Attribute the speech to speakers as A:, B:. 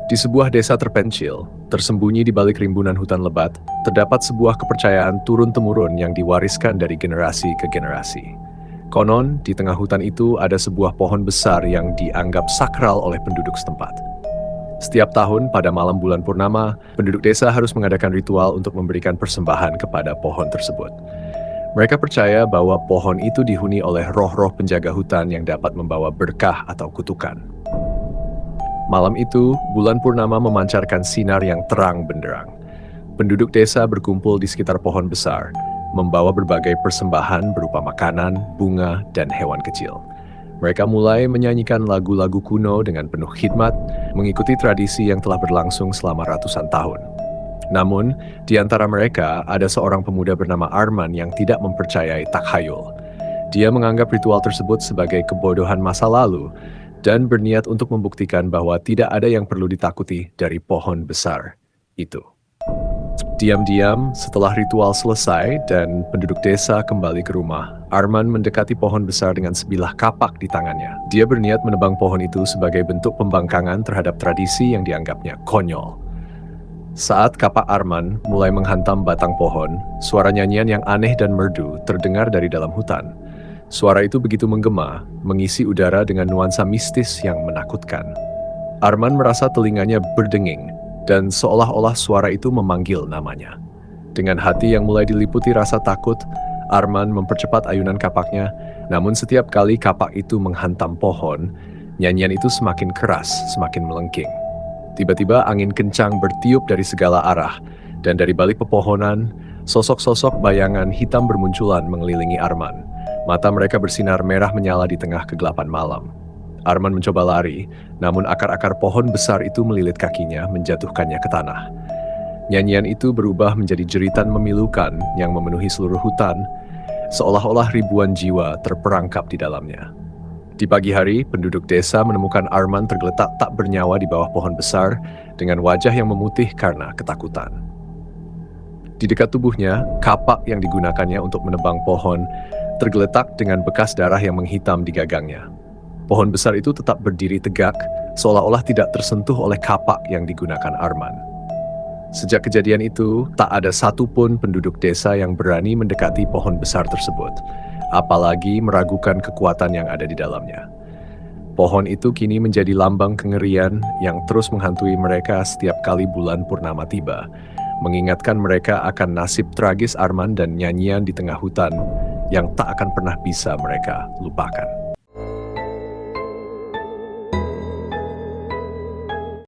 A: Di sebuah desa terpencil, tersembunyi di balik rimbunan hutan lebat, terdapat sebuah kepercayaan turun-temurun yang diwariskan dari generasi ke generasi. Konon, di tengah hutan itu ada sebuah pohon besar yang dianggap sakral oleh penduduk setempat. Setiap tahun pada malam bulan purnama, penduduk desa harus mengadakan ritual untuk memberikan persembahan kepada pohon tersebut. Mereka percaya bahwa pohon itu dihuni oleh roh-roh penjaga hutan yang dapat membawa berkah atau kutukan. Malam itu, bulan purnama memancarkan sinar yang terang benderang. Penduduk desa berkumpul di sekitar pohon besar, membawa berbagai persembahan berupa makanan, bunga, dan hewan kecil. Mereka mulai menyanyikan lagu-lagu kuno dengan penuh khidmat, mengikuti tradisi yang telah berlangsung selama ratusan tahun. Namun, di antara mereka ada seorang pemuda bernama Arman yang tidak mempercayai takhayul. Dia menganggap ritual tersebut sebagai kebodohan masa lalu dan berniat untuk membuktikan bahwa tidak ada yang perlu ditakuti dari pohon besar itu. Diam-diam, setelah ritual selesai dan penduduk desa kembali ke rumah, Arman mendekati pohon besar dengan sebilah kapak di tangannya. Dia berniat menebang pohon itu sebagai bentuk pembangkangan terhadap tradisi yang dianggapnya konyol. Saat kapak Arman mulai menghantam batang pohon, suara nyanyian yang aneh dan merdu terdengar dari dalam hutan. Suara itu begitu menggema, mengisi udara dengan nuansa mistis yang menakutkan. Arman merasa telinganya berdenging, dan seolah-olah suara itu memanggil namanya. Dengan hati yang mulai diliputi rasa takut, Arman mempercepat ayunan kapaknya, namun setiap kali kapak itu menghantam pohon, nyanyian itu semakin keras, semakin melengking. Tiba-tiba angin kencang bertiup dari segala arah, dan dari balik pepohonan, sosok-sosok bayangan hitam bermunculan mengelilingi Arman. Mata mereka bersinar merah menyala di tengah kegelapan malam. Arman mencoba lari, namun akar-akar pohon besar itu melilit kakinya, menjatuhkannya ke tanah. Nyanyian itu berubah menjadi jeritan memilukan yang memenuhi seluruh hutan, seolah-olah ribuan jiwa terperangkap di dalamnya. Di pagi hari, penduduk desa menemukan Arman tergeletak tak bernyawa di bawah pohon besar dengan wajah yang memutih karena ketakutan. Di dekat tubuhnya, kapak yang digunakannya untuk menebang pohon tergeletak dengan bekas darah yang menghitam di gagangnya. Pohon besar itu tetap berdiri tegak, seolah-olah tidak tersentuh oleh kapak yang digunakan Arman. Sejak kejadian itu, tak ada satupun penduduk desa yang berani mendekati pohon besar tersebut, apalagi meragukan kekuatan yang ada di dalamnya. Pohon itu kini menjadi lambang kengerian yang terus menghantui mereka setiap kali bulan purnama tiba, mengingatkan mereka akan nasib tragis Arman dan nyanyian di tengah hutan yang tak akan pernah bisa mereka lupakan.